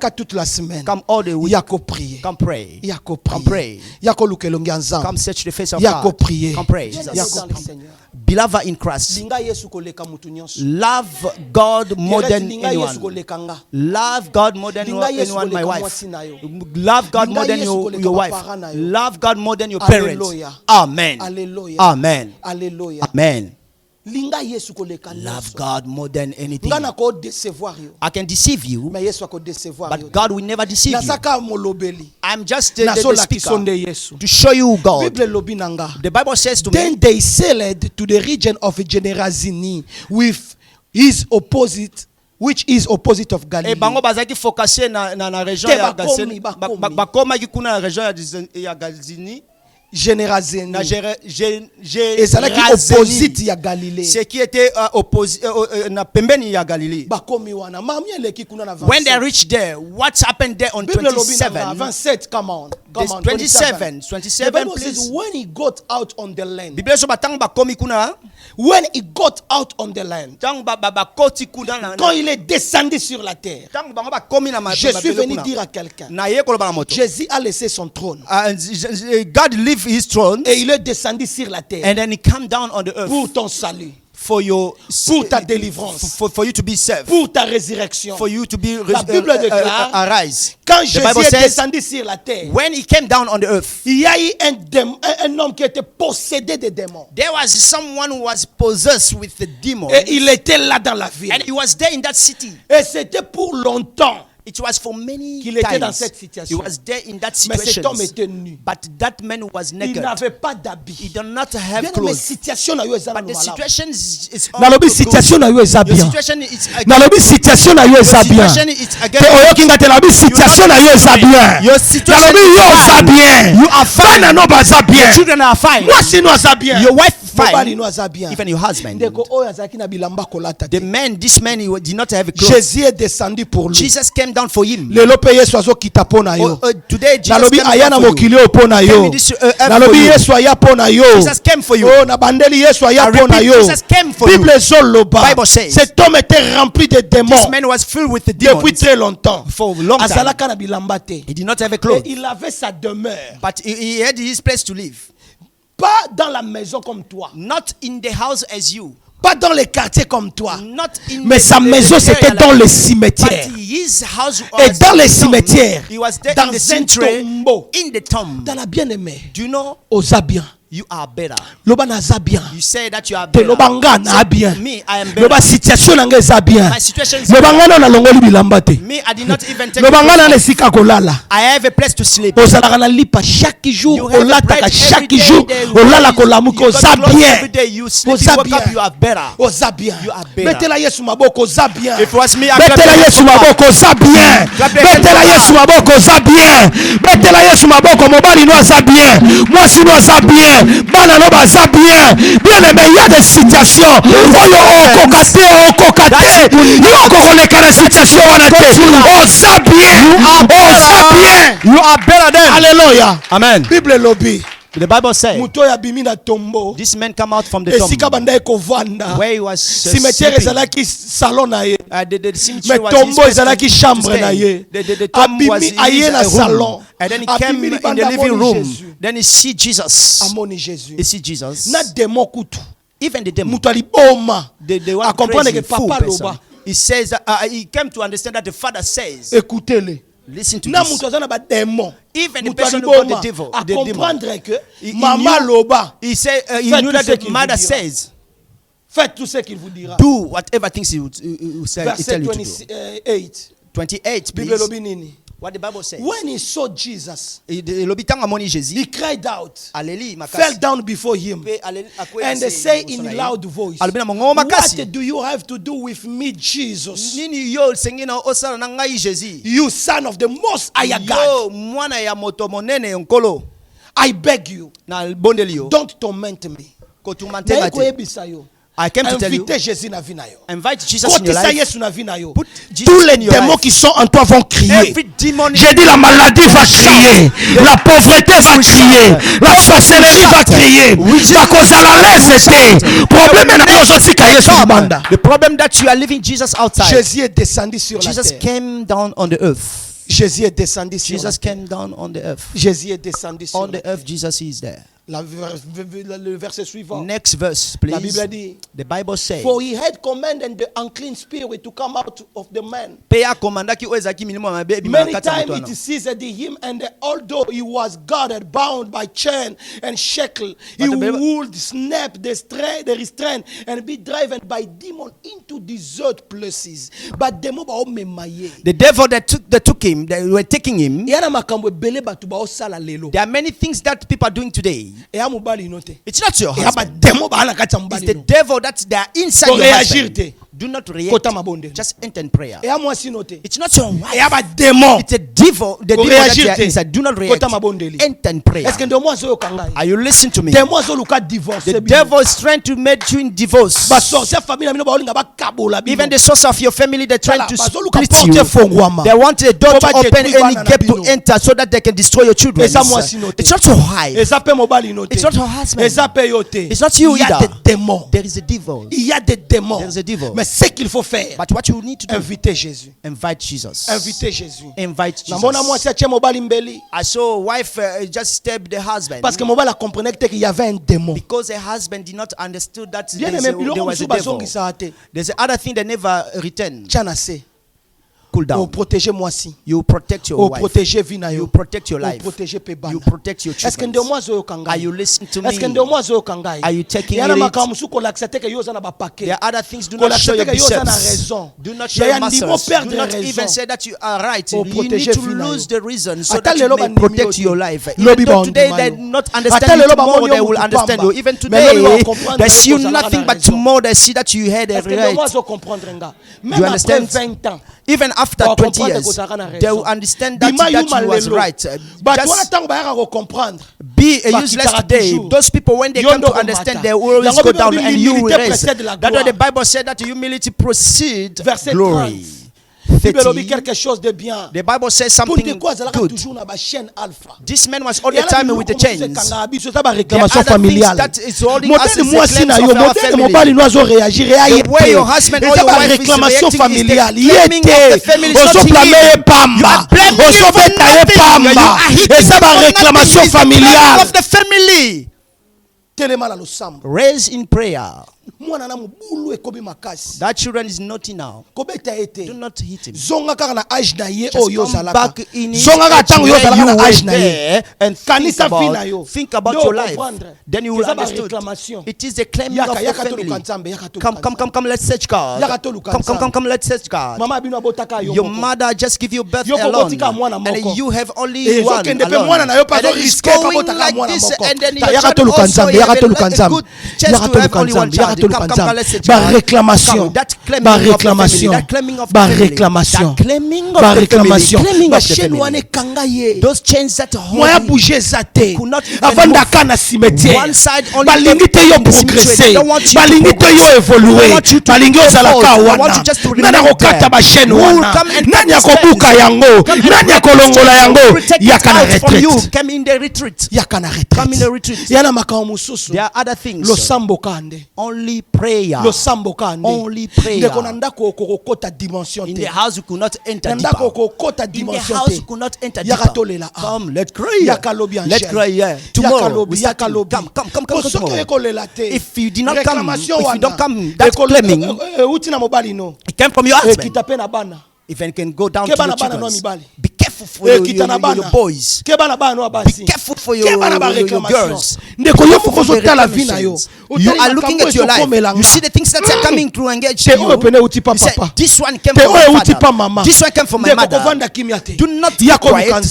Come all the week. Come pray. Come pray. Come search the face of God. Come pray. Beloved in Christ, love God more than anyone. Love God more than anyone, my wife. Love God more than your wife. Love God more than your parents. Amen. Amen. Amen. Love God more than anything. I can deceive you, but God will never deceive you. I'm just the speaker to show you God. The Bible says to me, then they sailed to the region of Generazini with his opposite, which is opposite of Galilee. Bango bazaki focusé na région ya Galilee. Bakoma ki kuna région ya Galilee. Generazini. Ezalaki opposite ya Galilée. Ce qui était opposé na pembeni ya Galilée. When they reached there, what happened there on 27? Come on. 27, please. When he got out on the land. When he got out on the land. Quand il est descendu sur la terre. Je suis venu dire à quelqu'un. Jésus a laissé son trône. God left his throne. Et il est descendu sur la terre. And then he came down on the earth. Pour ton salut. For ta délivrance, for you to be saved, pour ta résurrection, for you to be la Bible déclare, arise. Quand Jésus est descendu sur la terre, when he came down on the earth, il y a eu un homme qui était possédé de démons. There was someone who was possessed with the demon. Et il était là dans la ville. And he was there in that city. Et c'était pour longtemps. It was for many qu'il était dans cette He situation. was there in that situation. Mais cet homme était nu. But that man was naked. Il n'avait pas d'habit. He did not have clothes. Mais situation na yo eza but the situation is nalobi situation na yo eza bien. Nalobi situation na yo eza bien. Te oyoki ngate nalobi situation na yo eza bien. Nalobi yo eza bien. You are fine. Bana no baza bien. Your children are fine. Mwasi no aza bien. Your wife fine. Even your husband. The man, this man, he did not have a clothes. Jésus est descendu pour lui. Jesus came down for him. Today Jesus nalobi aya na mokili opona yo. Nalobi Yesu aya pona yo. Jesus came for you. Oh na bandeli Yesu aya pona yo. Jesus came for you. Bible zoloba. Bible says cet homme était rempli de démons. This man was filled with the demons. Depuis très longtemps. For a long time. Azalaka na bilamba te. He did not have a clothes. Il avait sa demeure. But he had his place to live. Pas dans la maison comme toi. Not in the house as you. Pas dans les quartiers comme toi. Mais sa maison, c'était dans les cimetières. Et dans les cimetières, dans un tombeau, dans la bien-aimée, aux Abiens. You are better. Loba naza bien. You say that you are better. Loba nga na bien. Me, I am better. Loba situation nanga eza bien. My situation is loba nga na longoli bilamba te. Me, I did not even take. Loba nga na esika kolala. I have a place to sleep. Ozalaka na lipa chaque jour, olataka chaque jour, olala kolamuka oza bien. Oza bien. You are better. Oza bien. You are better. Betela Yesu maboko oza bien. If it was me, I betela Yesu maboko oza bien. Betela Yesu maboko oza bien. Betela Yesu maboko mobali no oza bien. Mwasi no oza bien. Bana no baza bien. Bien aimé, il y a des situations oyo okokate yo kokoleka na situation wana te. Oza bien. Oza bien. You are better than. Alléluia. Amen. Bible lobby. The Bible says this man come out from the tomb where he was cimetière ezalaki salon na ye. The cemetery was tombo ezalaki chambre na ye. The tomb was in his room. And then he came in the living room. Then he see Jesus. He see Jesus. Na démon kutu. Even the demon. Mutali boma. They were crazy, papa loba. He says that he came to understand that the Father says. Écoutez-le. Listen to this. Even the person who got the devil, he said, he knew that the mother says, faites tout ce qu'il vous dira. Do whatever things he would say. Verset 28, please. What the Bible says. When he saw Jesus, he cried out, fell down before him, and they say in a loud voice, what do you have to do with me, Jesus? You son of the most high God. I beg you, don't torment me. I came to tell you, invite Jesus in your life. Put Jesus tous les in your démons life. qui sont en toi vont crier. J'ai dit la maladie va crier, la pauvreté va crier, la sorcellerie va crier. The problem that you are leaving Jesus outside. Jésus est descendu sur la Jesus terre. came down on the earth. Jésus est descendu sur Jesus came down on the earth. Jésus est descendu sur on the earth. Jesus is there. Le verset suivant. Next verse, please. La Bible dit, the Bible says, for he had commanded the unclean spirit to come out of the man. Many times it seized him, and although he was guarded, bound by chain and shackle, he would snap the restraint and be driven by demons into desert places. But the devil that took him, they were taking him. There are many things that people are doing today. It's not your husband. It's the devil that they are inside your husband. Do not react. Just enter in prayer. It's not your wife. It's a devil. The devil that they are inside. Do not react. Enter in prayer. Are you listening to me? The devil is trying to make you in divorce. Even the source of your family, they're trying to split you. They want a door to open any gap to enter so that they can destroy your children. It's not your wife. It's not her husband. It's not you either. There is a devil. There is a devil. Mais ce qu'il faut faire, but what you need to do, inviter Jésus. Invite Jesus. Inviter Jésus. Invite Jesus. I saw a wife just stabbed the husband. Parce que mobali comprenait qu'il y avait un démon. Because the husband did not understood that there was a devil. There's other thing that never returned. Cool down. You protect your wife. You protect your life. You protect your children. Are you listening to me? Are you taking it? There are other things. Do not show your biceps. Do not show your muscles. Do not even say that you are right. You need to lose the reason so that you may protect your life. Even though today they not understand you, tomorrow they will understand you. Even today they see you nothing, but tomorrow they see that you had every right. Do you understand? Even after 20 years, they will understand that you was right. Just be a useless today. Those people, when they come to understand, they will always go down and you will raise. That's why the Bible said that humility precedes glory. The Bible says something good. This man was all the time with the chains. There are other things that is holding us as the claims of our family. The way your husband or your wife is reacting is the blaming of the family. It's not him. You are blaming him for nothing. You are hitting for nothing. It's the problem of the family. Raise in prayer. That children is naughty now. Do not hit him. Just come back in his there and think about your life. Then you will understand. It is a claiming of the family. Come, let's search God. Come, let's search God. Your mother just give you birth alone, and you have only one alone. And then it's going like this, and then your child also you have a good chance to have only one child. Come, let's search God. Réclamation, those chains that hold you not even one side only. Balingi te yo progresser, balingi te yo évoluer, balingi ozalaka wana. Nani akokata ba chaîne wana, nani akobuka yango, nani akolongola yango. Yakana retreat. Come in the retreat. Yakana retreat. Yana makao mususu. There are other things. Lo sambo kande. Only prayer. Lo sambo kande. Only prayer. In the house you could not enter deeper. In the house you could not enter deeper. Come, let's cry. Let's cry. Tomorrow we start to come tomorrow. If you did not come, if you don't come, that's claiming. It came from your husband. If you can go down to your children, be careful for your boys. Be careful for your girls. You are looking at your life. You see the things that are coming to engage you. You say, this one came from my father. This one came from my mother. Do not be quiet. Come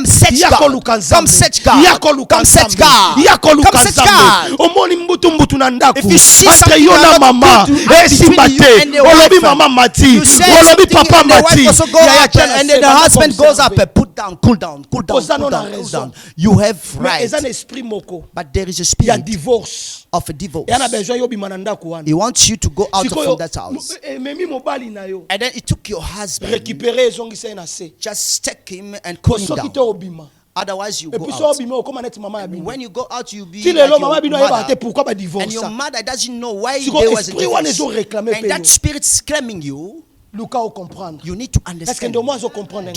search God. Come search God. Come search God. Come search God. If you see something between you and the wife, you say something and the wife also go up, and then the husband goes up. Put down, cool down. You have right. But there is a spirit of a divorce. He wants you to go out from that house. And then he took your husband. Just take him and cool him down. Otherwise you go out. When you go out, you'll be like your mother. And your mother doesn't know why there was a divorce. And that spirit is claiming you. You need to understand. Do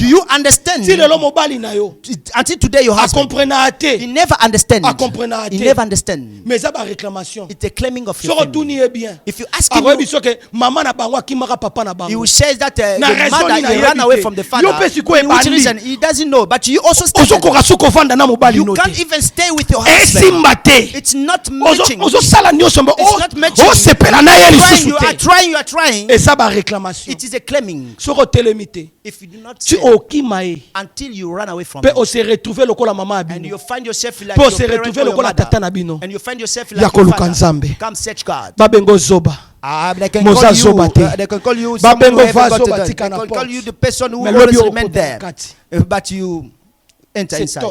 you understand? Until today your husband, he never understands. He never understands. It's a claiming of your family. If you ask him, he will say that the mother he ran away from the father. Which reason? He doesn't know. But you also stay. You can't even stay with your husband. It's not matching. It's not matching. You are trying. It is a claiming. If you do not say, until you run away from him, and you find yourself like your parent or your mother, and you find yourself like your father, come search God. They can call you someone who haven't got it. They can call you the person who always remained there, but you enter inside.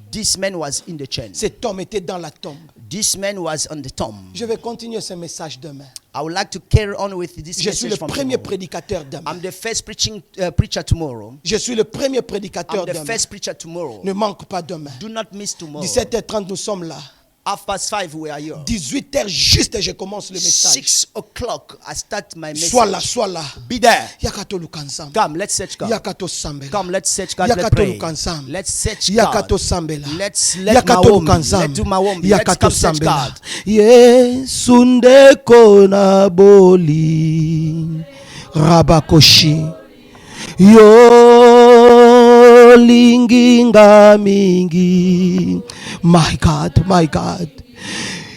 This man was in the chain. Cet homme était dans la tombe. This man was on the tomb. Je vais continuer ce message demain. I would like to carry on with this Je suis le premier prédicateur demain. I'm the first preacher tomorrow. Je suis le premier prédicateur demain. I'm the first preacher tomorrow. Ne manque pas demain. Do not miss tomorrow. 17h30 nous sommes là. 5:30 we are here. 18h juste je commence le message. 6 o'clock I start my message. Sois là. Be there. Yakato lukansam. Come, let's search God. Yakato sambela. Come, let's search God. Let's pray. Let's search God. Yakato sambela. Let's let my womb. Let's come search God. Yesu ndeko na boli rabakoshi yo linginga mingi. My God,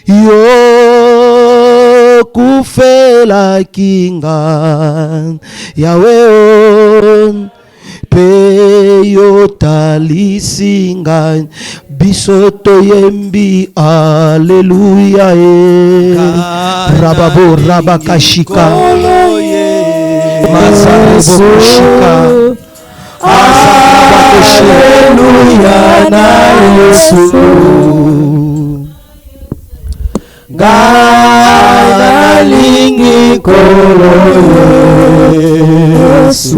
yo kufela kinga Yahweh pe yo talisinga bisoto yembi Alleluia rababo rabakashika masarebo shika Alleluia na Yesu Gana lingi kolo Yesu